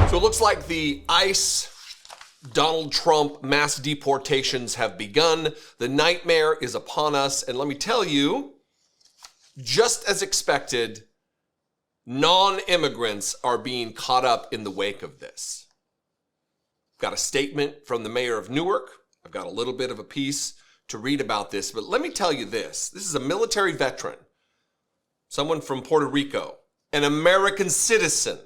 So it looks like the ICE Donald Trump mass deportations have begun. The nightmare is upon us. And let me tell you, just as expected, non-immigrants are being caught up in the wake of this. Got a statement from the mayor of Newark. I've got a little bit of a piece to read about this, but let me tell you this. This is a military veteran, someone from Puerto Rico, an American citizen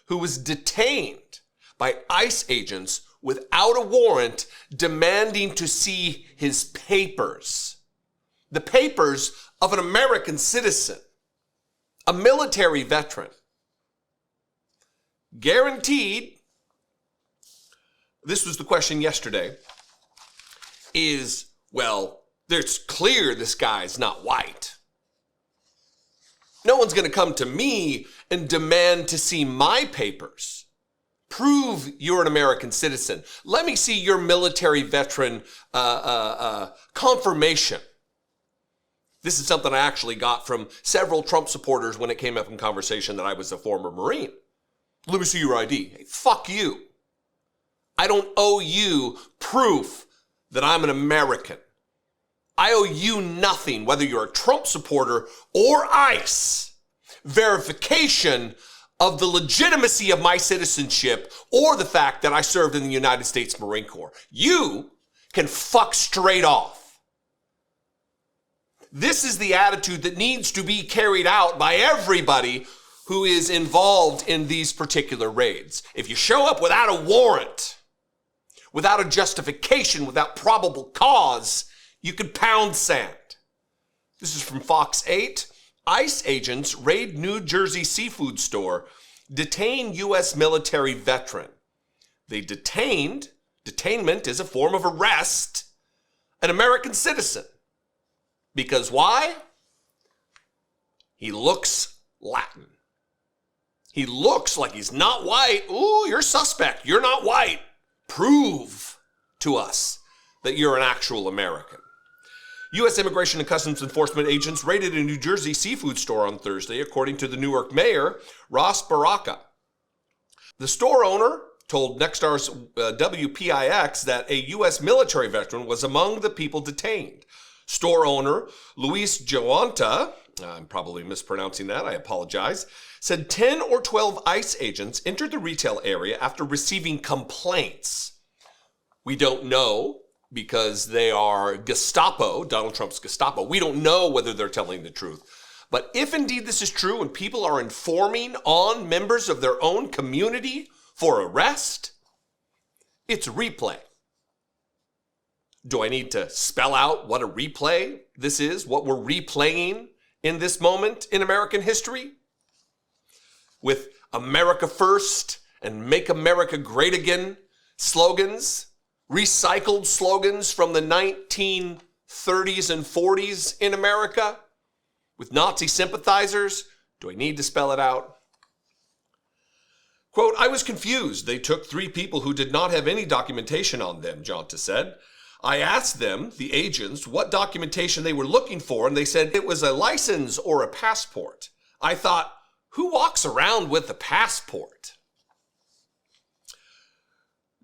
who was detained by ICE agents without a warrant, demanding to see his papers. The papers of an American citizen, a military veteran. Guaranteed, this was the question yesterday, is, well, it's clear this guy's not white. No one's going to come to me and demand to see my papers. Prove you're an American citizen. Let me see your military veteran confirmation. This is something I actually got from several Trump supporters when it came up in conversation that I was a former Marine. Let me see your ID. Hey, fuck you. I don't owe you proof that I'm an American. I owe you nothing, whether you're a Trump supporter or ICE. Verification of the legitimacy of my citizenship or the fact that I served in the United States Marine Corps. You can fuck straight off. This is the attitude that needs to be carried out by everybody who is involved in these particular raids. If you show up without a warrant, without a justification, without probable cause, you could pound sand. This is from Fox 8. ICE agents raid New Jersey seafood store, detain U.S. military veteran. They detainment is a form of arrest, an American citizen. Because why? He looks Latin. He looks like he's not white. Ooh, you're suspect. You're not white. Prove to us that you're an actual American. U.S. Immigration and Customs Enforcement agents raided a New Jersey seafood store on Thursday, according to the Newark mayor, Ross Baraka. The store owner told Nexstar's WPIX that a U.S. military veteran was among the people detained. Store owner Luis Joanta, I'm probably mispronouncing that, I apologize, said 10 or 12 ICE agents entered the retail area after receiving complaints. We don't know, because they are Gestapo, Donald Trump's Gestapo. We don't know whether they're telling the truth. But if indeed this is true and people are informing on members of their own community for arrest, it's replay. Do I need to spell out what a replay this is, what we're replaying in this moment in American history? With America First and Make America Great Again slogans, recycled slogans from the 1930s and 40s in America with Nazi sympathizers. Do I need to spell it out? Quote, I was confused. They took 3 people who did not have any documentation on them, Jonta said. I asked them, the agents, what documentation they were looking for, and they said it was a license or a passport. I thought, who walks around with a passport?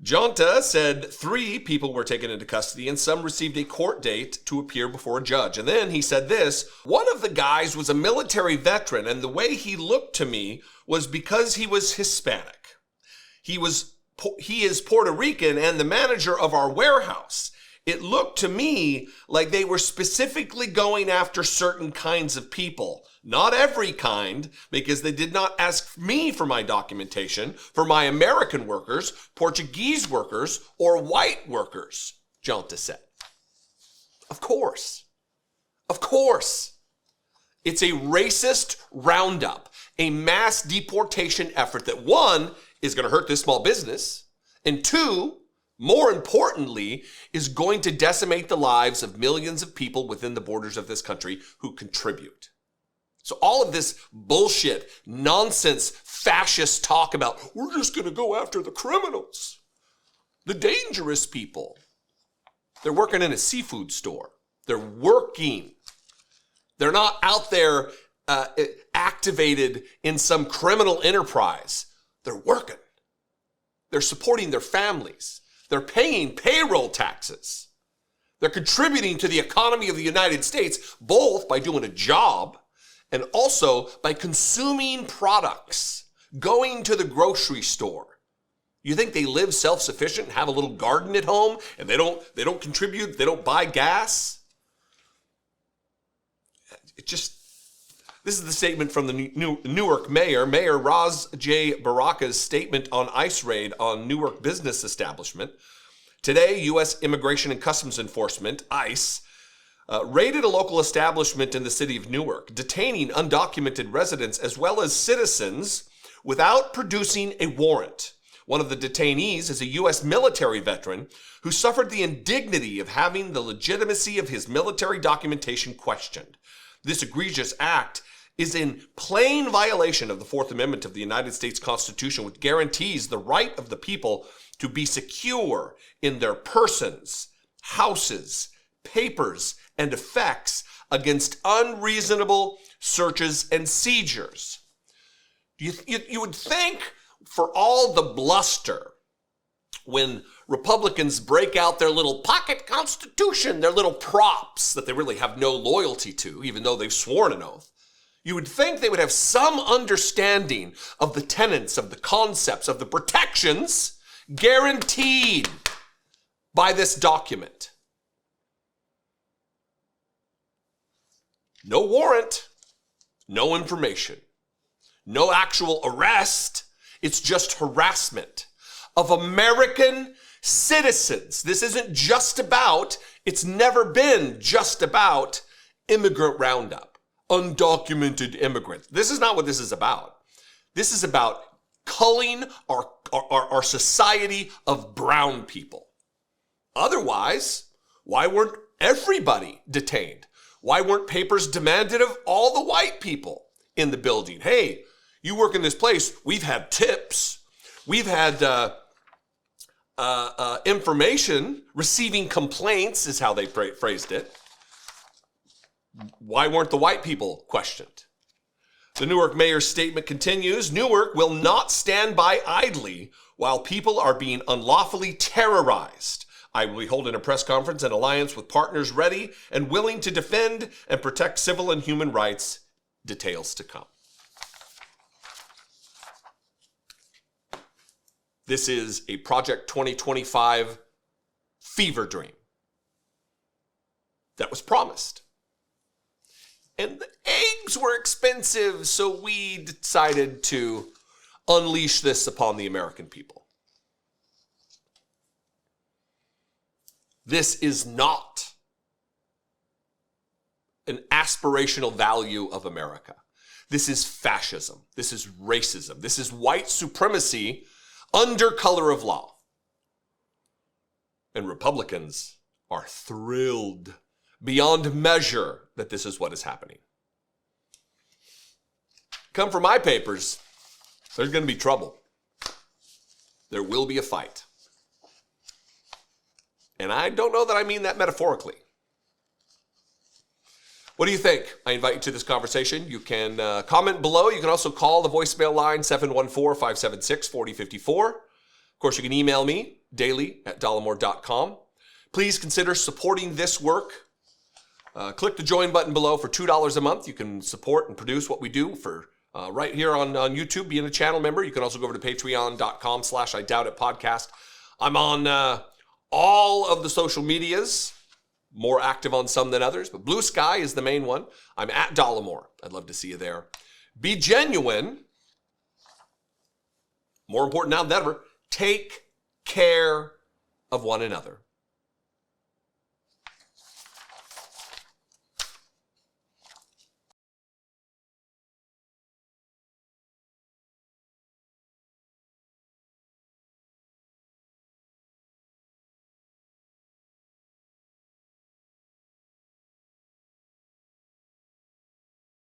Jonta said 3 people were taken into custody and some received a court date to appear before a judge. And then he said this, one of the guys was a military veteran, and the way he looked to me was because he was Hispanic. He is Puerto Rican and the manager of our warehouse. It looked to me like they were specifically going after certain kinds of people. Not every kind, because they did not ask me for my documentation for my American workers, Portuguese workers, or white workers, Jonta said. Of course. Of course. It's a racist roundup, a mass deportation effort that, 1, is going to hurt this small business, and 2, more importantly, is going to decimate the lives of millions of people within the borders of this country who contribute. So all of this bullshit, nonsense, fascist talk about, we're just going to go after the criminals, the dangerous people. They're working in a seafood store. They're working. They're not out there activated in some criminal enterprise. They're working. They're supporting their families. They're paying payroll taxes. They're contributing to the economy of the United States, both by doing a job and also by consuming products, going to the grocery store. You think they live self-sufficient and have a little garden at home and they don't contribute, they don't buy gas? This is the statement from the Newark mayor, Mayor Raz J. Baraka's statement on ICE raid on Newark business establishment. Today, U.S. Immigration and Customs Enforcement, ICE, raided a local establishment in the city of Newark, detaining undocumented residents as well as citizens without producing a warrant. One of the detainees is a U.S. military veteran who suffered the indignity of having the legitimacy of his military documentation questioned. This egregious act is in plain violation of the Fourth Amendment of the United States Constitution, which guarantees the right of the people to be secure in their persons, houses, papers, and effects against unreasonable searches and seizures. You would think, for all the bluster, when Republicans break out their little pocket constitution, their little props that they really have no loyalty to, even though they've sworn an oath, you would think they would have some understanding of the tenets, of the concepts, of the protections guaranteed by this document. No warrant, no information, no actual arrest. It's just harassment of American citizens. This isn't just about, it's never been just about immigrant roundup, undocumented immigrants. This is not what this is about. This is about culling our society of brown people. Otherwise, why weren't everybody detained? Why weren't papers demanded of all the white people in the building? Hey, you work in this place, we've had tips. We've had information, receiving complaints is how they phrased it. Why weren't the white people questioned? The Newark mayor's statement continues, Newark will not stand by idly while people are being unlawfully terrorized. I will be holding a press conference in alliance with partners ready and willing to defend and protect civil and human rights. Details to come. This is a Project 2025 fever dream that was promised. And the eggs were expensive, so we decided to unleash this upon the American people. This is not an aspirational value of America. This is fascism. This is racism. This is white supremacy under color of law. And Republicans are thrilled beyond measure that this is what is happening. Come for my papers, there's going to be trouble. There will be a fight. And I don't know that I mean that metaphorically. What do you think? I invite you to this conversation. You can comment below. You can also call the voicemail line 714-576-4054. Of course, you can email me daily@dollemore.com. Please consider supporting this work. Click the join button below for $2 a month. You can support and produce what we do for right here on YouTube, being a channel member. You can also go over to patreon.com/IDoubtIt podcast. I'm on all of the social medias, more active on some than others, but Blue Sky is the main one. I'm at Dollemore. I'd love to see you there. Be genuine. More important now than ever, take care of one another.